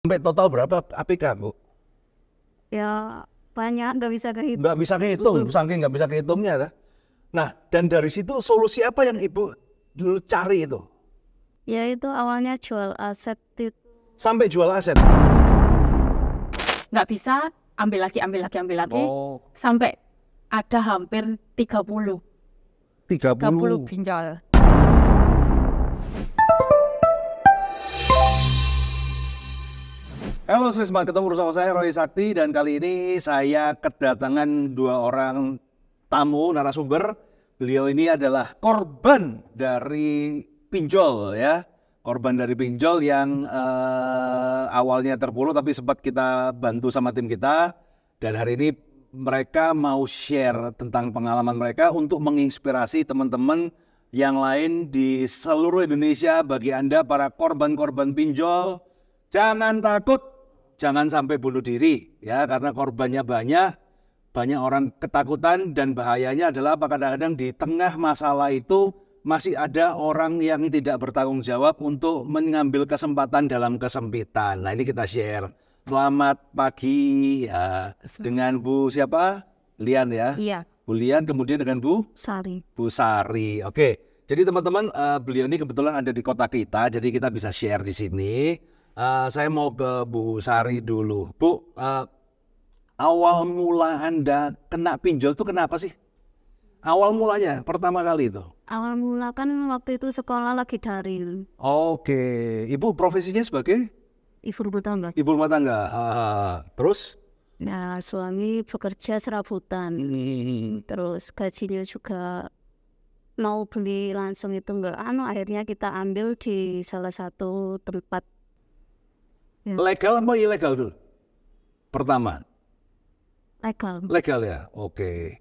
Sampai total berapa APK, Bu? Ya banyak, nggak bisa kehitung. Nggak bisa kehitung, saking nggak bisa kehitungnya. Nah, dan dari situ solusi apa yang Ibu dulu cari itu? Ya itu awalnya jual aset itu. Sampai jual aset? Nggak bisa, ambil lagi, Oh, sampai ada hampir 30 30. pinjol. Halo Srisma, ketemu bersama saya Roy Sakti dan kali ini saya kedatangan dua orang tamu narasumber. Beliau ini adalah korban dari pinjol ya. Korban dari pinjol yang awalnya terpuruk tapi sempat kita bantu sama tim kita. Dan hari ini mereka mau share tentang pengalaman mereka untuk menginspirasi teman-teman yang lain di seluruh Indonesia. Bagi Anda para korban-korban pinjol, jangan takut. Jangan sampai bunuh diri ya, karena korbannya banyak orang ketakutan dan bahayanya adalah kadang-kadang di tengah masalah itu masih ada orang yang tidak bertanggung jawab untuk mengambil kesempatan dalam kesempitan. Nah, ini kita share. Selamat pagi ya dengan Bu siapa? Lian ya. Iya. Bu Lian, kemudian dengan Bu Sari. Sari. Oke. Jadi teman-teman, beliau ini kebetulan ada di kota kita, jadi kita bisa share di sini. Saya mau ke Bu Sari dulu. Bu, awal mula Anda kena pinjol itu kenapa sih? Awal mulanya, pertama kali itu? Awal mula kan waktu itu sekolah lagi daring. Oke, Ibu profesinya sebagai Ibu rumah tangga. ibu rumah tangga. Terus? Nah suami bekerja serabutan. Terus gajinya juga mau beli langsung itu enggak. Akhirnya kita ambil di salah satu tempat. Ya. Legal atau ilegal dulu? Pertama? Legal. Legal ya, oke.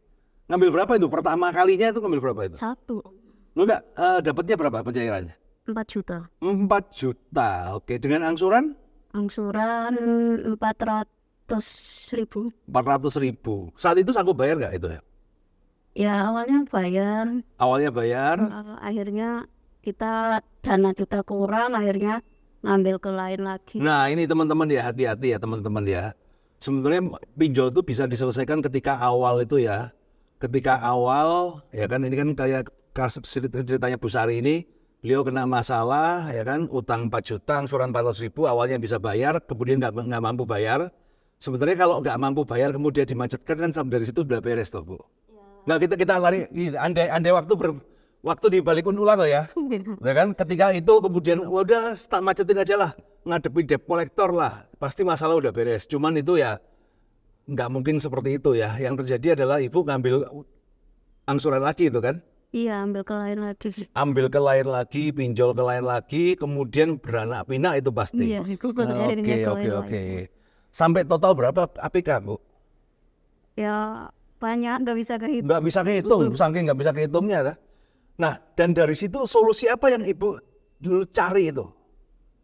Ngambil berapa itu? Pertama kalinya itu ngambil berapa itu? 1. Lu enggak, dapatnya berapa pencairannya? 4 juta. 4 juta, oke. Dengan angsuran? Angsuran 400.000. 400.000. Saat itu sanggup bayar nggak itu ya? Ya awalnya bayar. Awalnya bayar. Akhirnya dana kita kurang, akhirnya ngambil ke lain lagi. Nah ini teman-teman ya, hati-hati ya teman-teman ya. Sebenarnya pinjol itu bisa diselesaikan ketika awal itu ya. Ketika awal ya kan, ini kan kayak ceritanya Bu Sari ini. Beliau kena masalah ya kan, utang 4 juta, angsuran 400.000, awalnya bisa bayar, kemudian nggak mampu bayar. Sebenarnya kalau nggak mampu bayar kemudian dimacetkan kan dari situ udah beres toh Bu. Nggak, kita lari, andai waktu dibalik ulang ya. Ya kan, ketika itu kemudian udah start macetin aja lah, ngadepi debt collector lah, pasti masalah udah beres. Cuman itu ya nggak mungkin seperti itu ya. Yang terjadi adalah ibu ngambil angsuran lagi itu kan? Iya, ambil ke lain lagi. Ambil ke lain lagi, pinjol ke lain lagi, kemudian beranak pinak itu pasti. Iya, akhirnya ke lain Oke. lagi. Sampai total berapa APK Bu? Ya banyak, nggak bisa kehitung. Nggak bisa kehitung, saking nggak bisa kehitungnya. Nah, dan dari situ solusi apa yang ibu dulu cari itu?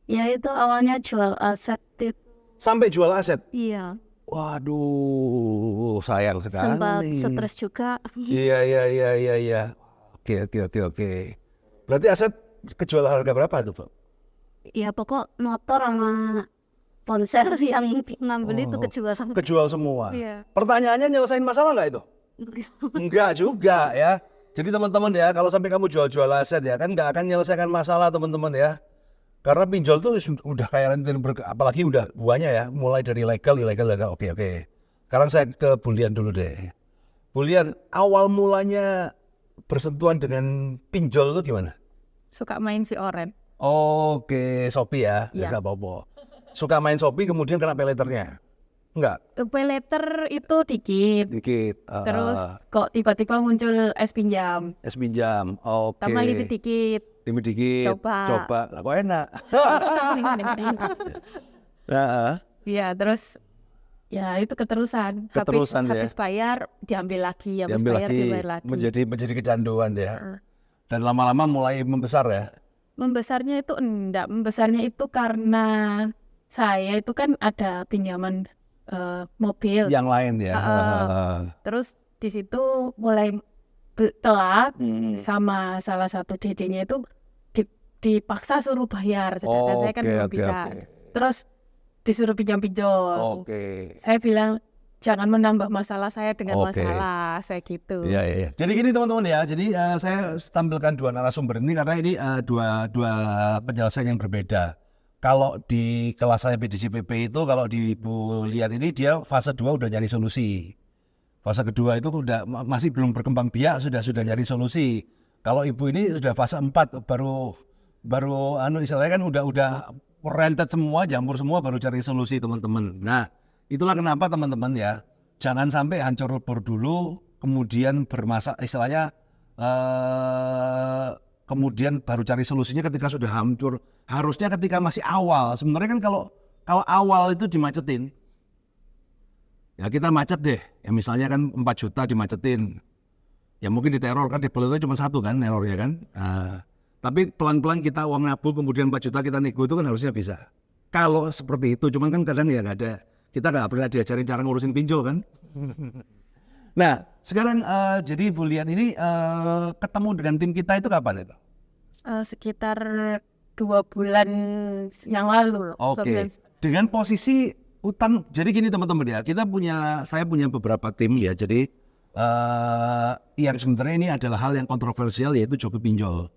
Ya itu awalnya jual aset itu. Sampai jual aset? Iya. Waduh, sayang sekali. Sempat stres juga. Iya. Oke. Berarti aset kejual harga berapa tuh, Pak? Ya pokok motor sama ponsel yang ngambil itu kejual. Kejual semua. Iya. Pertanyaannya nyelesain masalah nggak itu? Enggak juga ya. Jadi teman-teman ya, kalau sampai kamu jual-jual aset ya kan nggak akan menyelesaikan masalah teman-teman ya. Karena pinjol tuh udah kayak apalagi udah buahnya ya, mulai dari legal, ilegal. Oke. Sekarang saya ke Bulian dulu deh. Bulian, awal mulanya bersentuhan dengan pinjol itu gimana? Suka main si oren. Oke, Shopee ya, Iya. biasa Bobo. Suka main Shopee kemudian kena payletternya? Enggak? Paylater itu dikit. Dikit. Terus kok tiba-tiba muncul es pinjam. Es pinjam, oke. Tambah limit dikit. Limit dikit. Coba. Lah kok enak. Nah, Iya, terus ya itu keterusan. Keterusan, ya. Habis bayar diambil lagi, habis diambil bayar lagi, dibayar lagi. menjadi kecanduan ya. Dan lama-lama mulai membesar ya. Membesarnya itu enggak, membesarnya itu karena saya itu kan ada pinjaman mobil. Yang lain ya. Terus di situ mulai telat sama salah satu DJ-nya itu dipaksa suruh bayar, sedangkan saya kan belum bisa. Terus disuruh pinjam-pinjol. Oke. Saya bilang jangan menambah masalah saya dengan Oke. masalah, saya gitu. Iya. Jadi gini teman-teman ya. Jadi saya tampilkan dua narasumber ini karena ini dua penjelasan yang berbeda. Kalau di kelas saya BDCPP itu, kalau di Bu Lian ini dia fase 2 udah nyari solusi. Fase kedua itu masih belum berkembang biak, sudah nyari solusi. Kalau Ibu ini sudah fase 4 baru istilahnya kan udah rentet semua, jamur semua, baru cari solusi teman-teman. Nah, itulah kenapa teman-teman ya, jangan sampai hancur lebur dulu, kemudian istilahnya kemudian baru cari solusinya ketika sudah hancur. Harusnya ketika masih awal. Sebenarnya kan kalau awal itu dimacetin, ya kita macet deh. Ya misalnya kan 4 juta dimacetin. Ya mungkin diteror kan, dibeli cuma 1 kan errornya kan. Tapi pelan-pelan kita uang nabung, kemudian 4 juta kita nego, itu kan harusnya bisa. Kalau seperti itu, cuman kan kadang ya nggak ada. Kita nggak pernah diajarin cara ngurusin pinjol kan. Nah sekarang jadi Bu Lian ini ketemu dengan tim kita itu kapan itu? Sekitar 2 bulan yang lalu. Oke. Dengan posisi utang, jadi gini teman-teman ya, saya punya beberapa tim ya, jadi yang sebenarnya ini adalah hal yang kontroversial, yaitu joki pinjol.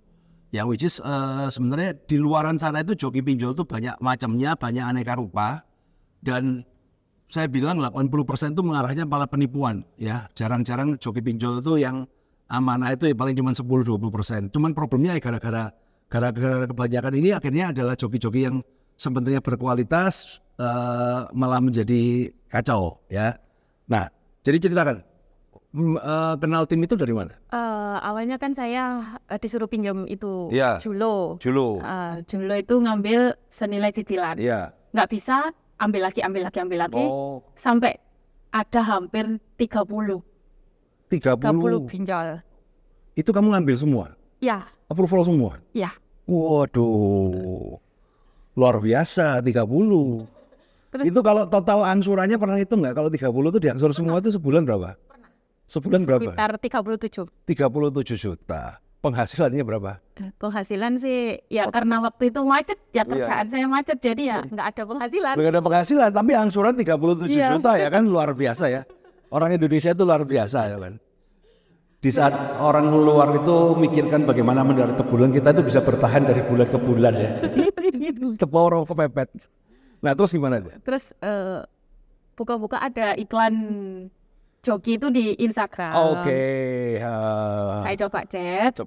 Ya which is sebenarnya di luaran sana itu joki pinjol itu banyak macamnya, banyak aneka rupa, dan saya bilang 80% itu mengarahnya pada penipuan ya. Jarang-jarang joki pinjol itu yang amanah itu ya paling cuma 10-20%. Cuman problemnya ya gara-gara kebanyakan ini akhirnya adalah joki-joki yang sebenarnya berkualitas malah menjadi kacau ya. Nah, jadi ceritakan, kenal tim itu dari mana? Awalnya kan saya disuruh pinjam itu Iya. Julo. Julo itu ngambil senilai cicilan. Iya. Nggak bisa, ambil lagi. Oh. Sampai ada hampir 30 pinjol. Itu kamu ngambil semua? Ya, Approval semua? ya. Waduh, luar biasa 30. Terus, Itu kalau total angsurannya pernah itu nggak? Kalau 30 itu diangsur semua itu sebulan berapa? Sebulan berapa? sekitar 37. 37 juta. Penghasilannya berapa? Penghasilan sih ya karena waktu itu macet, ya kerjaan saya macet, jadi ya nggak ada penghasilan. Nggak ada penghasilan, tapi angsuran 37 Iya. juta ya kan, luar biasa ya. Orang Indonesia itu luar biasa ya kan. Di saat orang luar itu mikirkan bagaimana mendarat ke bulan, kita itu bisa bertahan dari bulan ke bulan ya. Tepor kepepet. Nah terus gimana tuh? Terus buka-buka ada iklan joki itu di Instagram. Oke. Saya coba chat.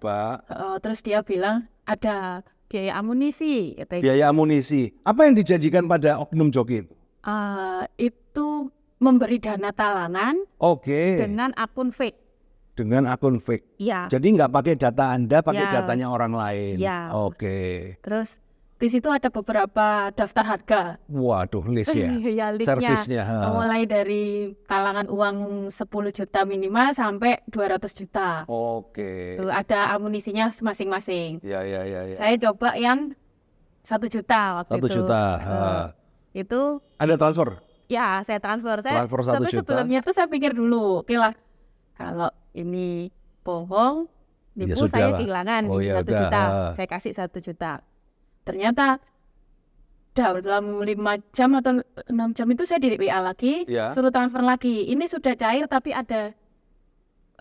Terus dia bilang ada biaya amunisi. Biaya amunisi. Apa yang dijanjikan pada oknum joki itu? Itu memberi dana talangan Oke. dengan akun fake. Dengan akun fake. Iya. Jadi nggak pakai data Anda, pakai Ya. datanya orang lain. Ya. Oke. Terus di situ ada beberapa daftar harga. Waduh, list ya. Ya, listnya. Servisnya. Mulai dari talangan uang 10 juta minimal sampai 200 juta. Oke. Tuh, ada amunisinya masing-masing. Ya. Saya coba yang 1 juta waktu 1 itu. juta. Itu Ada transfer? ya saya transfer. Transfer 1 Tapi juta. sebelumnya tuh saya pikir dulu, oke lah, kalau ini bohong, Ya nipu, sudah saya lah. kehilangan Oh, ya 1 udah. juta. Saya kasih 1 juta. Ternyata dalam 5 jam atau 6 jam itu saya di WA lagi, Ya. suruh transfer lagi. Ini sudah cair tapi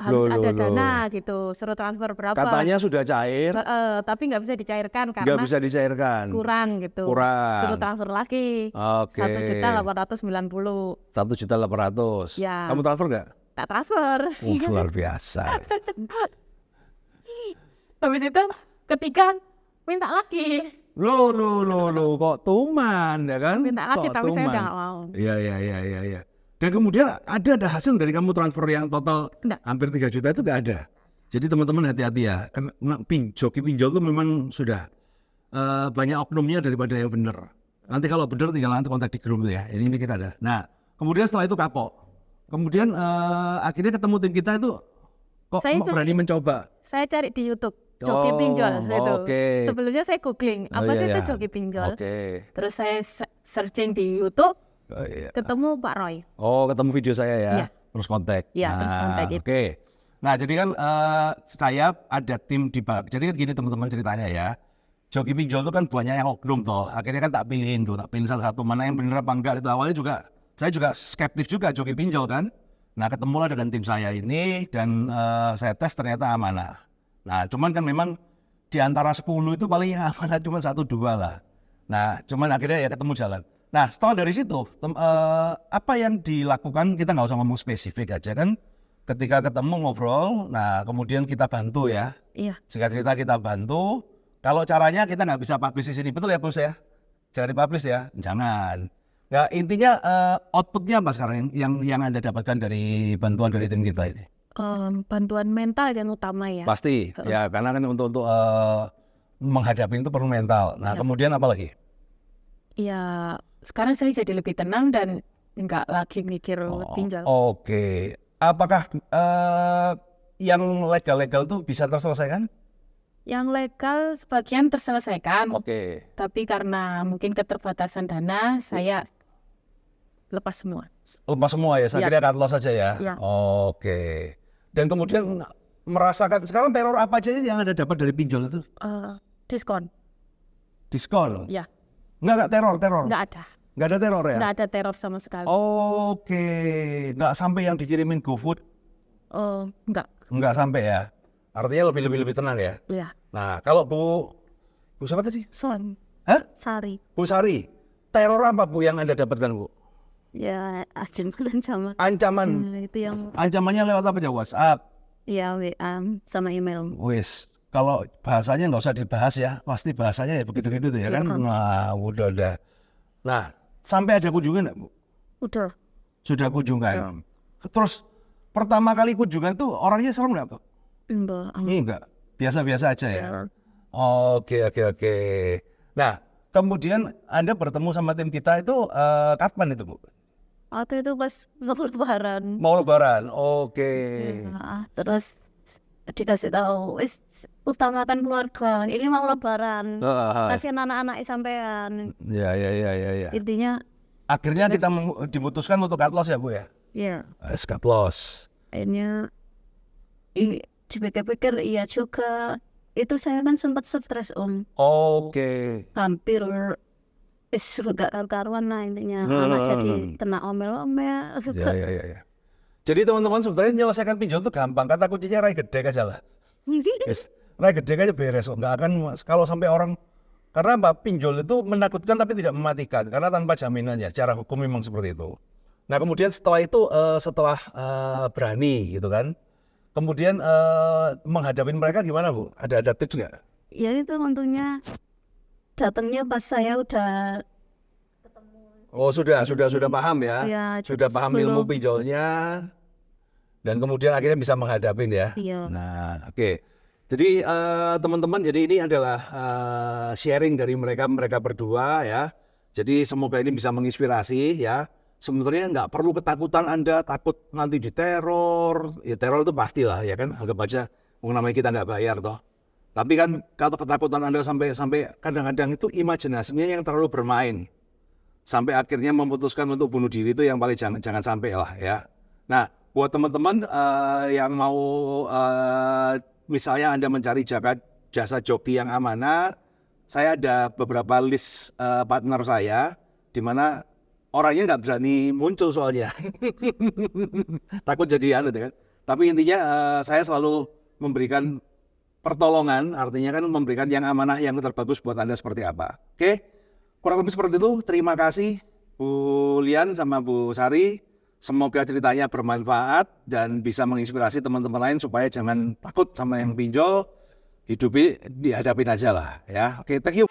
harus Loh, ada loh. dana gitu, suruh transfer berapa. Katanya sudah cair, Tapi nggak bisa dicairkan nggak karena bisa dicairkan. kurang gitu. Kurang. Suruh transfer lagi. Oke. 1.890.000. 1.800.000. Ya. Kamu transfer nggak? Tak transfer. Luar biasa. Habis itu ketika minta lagi, Loh, kok tuman ya kan? minta lagi Kok tapi saya tuman? udah nggak mau. Iya. Dan kemudian ada hasil dari kamu transfer yang total Nggak. hampir 3 juta itu nggak ada. Jadi teman-teman hati-hati ya. Joki pinjol itu memang sudah banyak oknumnya daripada yang benar. Nanti kalau benar tinggal nanti kontak di grup ya. Ini kita ada. Nah, kemudian setelah itu kapok. Kemudian akhirnya ketemu tim kita itu kok Saya berani mencoba. Saya cari di YouTube joki Oh, pinjol itu. oke. Sebelumnya saya googling Oh, apa iya, sih itu iya. joki pinjol. Oke. Terus saya searching di YouTube, Oh, iya. ketemu Pak Roy. Oh, ketemu video saya ya. Iya. Terus kontak. Iya, terus kontak itu. Oke. Nah, jadi kan saya ada tim di bawah. Jadi kan gini teman-teman ceritanya ya. joki pinjol itu kan banyak yang oknum toh. Akhirnya kan tak pilihin tuh, tak pilih salah satu mana yang bener apa enggak. Itu awalnya juga saya juga skeptis juga joki pinjol kan. Nah ketemulah dengan tim saya ini dan saya tes ternyata amanah. Nah cuman kan memang di antara 10 itu paling yang amanah cuma 1-2 lah. Nah cuman akhirnya ya ketemu jalan. Nah setelah dari situ apa yang dilakukan kita nggak usah ngomong spesifik aja kan. Ketika ketemu ngobrol, nah kemudian kita bantu ya. Iya. Singkat cerita kita bantu. Kalau caranya kita nggak bisa publish di sini, betul ya bos ya? Jangan dipublish ya, jangan. Nah intinya outputnya apa sekarang yang Anda dapatkan dari bantuan dari tim kita ini? Bantuan mental yang utama ya. Pasti, ya karena kan untuk menghadapi itu perlu mental. Nah kemudian apa lagi? Ya sekarang saya jadi lebih tenang dan nggak lagi mikir pinjol. Oke. Apakah yang legal-legal tuh bisa terselesaikan? Yang legal sebagian terselesaikan. Oke. Tapi karena mungkin keterbatasan dana, saya lepas semua. Lepas semua ya, saya kira cut loss saja ya? Ya. Oke. Dan kemudian merasakan, sekarang teror apa aja yang Anda dapat dari pinjol itu? Diskon. Diskon? Ya. Enggak teror? Nggak ada. Nggak ada teror ya? Nggak ada teror sama sekali. Oke. Nggak sampai yang dikirimin GoFood? Nggak. Nggak sampai ya? Artinya lebih tenang ya? Iya. Nah, kalau Bu siapa tadi? Son. Hah? Sari. Bu Sari, teror apa Bu yang Anda dapatkan Bu? Ya ancaman. Ancaman? Itu yang Ancamannya lewat apa aja? WhatsApp? ya WA sama email. Wis, kalau bahasanya nggak usah dibahas ya, pasti bahasanya ya begitu-gitu tuh ya kan? Nah, udah. Nah, sampai ada kunjungan nggak Bu? Udah. Sudah kunjungan. Terus pertama kali kunjungan tuh orangnya serem nggak Bu? Enggak, biasa-biasa aja ya. Oke. Nah, kemudian Anda bertemu sama tim kita itu kapan itu Bu? Waktu itu pas mau lebaran. Mau lebaran, oke. Ya, terus dikasih tahu, utamakan keluarga. Ini mau lebaran. Kasihan anak-anak sampean. Ya. Intinya. Akhirnya kita diputuskan untuk cut loss ya Bu ya? Iya. Cut loss. Akhirnya dipikir-pikir iya juga. Itu saya kan sempat stres Om. Oke. Hampir gak karuan lah intinya. Anak jadi kena omel-omel. Ya. Jadi teman-teman sebenarnya menyelesaikan pinjol itu gampang. Kata kuncinya rai gede aja lah. Yes. Rai gede aja beres. Nggak akan kalau sampai orang, karena pinjol itu menakutkan tapi tidak mematikan. Karena tanpa jaminannya. Secara hukum memang seperti itu. Nah kemudian setelah itu setelah berani gitu kan. Kemudian menghadapi mereka gimana Bu? Ada tips nggak? Ya itu untungnya datangnya pas saya udah ketemu. Oh sudah paham ya? Ya Sudah paham ilmu pinjolnya dan kemudian akhirnya bisa menghadapi ya? Iya. Nah oke. Jadi teman-teman, jadi ini adalah sharing dari mereka berdua ya. Jadi semoga ini bisa menginspirasi ya. Sebenarnya nggak perlu ketakutan Anda, takut nanti diteror. Ya teror itu pastilah ya kan, anggap aja namanya kita nggak bayar toh. Tapi kan kalau ketakutan Anda sampai kadang-kadang itu imajinasinya yang terlalu bermain. Sampai akhirnya memutuskan untuk bunuh diri itu yang paling jangan sampai lah ya. Nah buat teman-teman yang mau misalnya Anda mencari jasa joki yang amanah, saya ada beberapa list partner saya di mana orangnya nggak berani muncul soalnya. Takut jadi kan. Tapi intinya saya selalu memberikan pertolongan, artinya kan memberikan yang amanah yang terbagus buat Anda seperti apa. Oke, kurang lebih seperti itu. Terima kasih Bu Lian sama Bu Sari. Semoga ceritanya bermanfaat dan bisa menginspirasi teman-teman lain supaya jangan takut sama yang pinjol. Hidupnya dihadapin aja lah ya. Oke, thank you.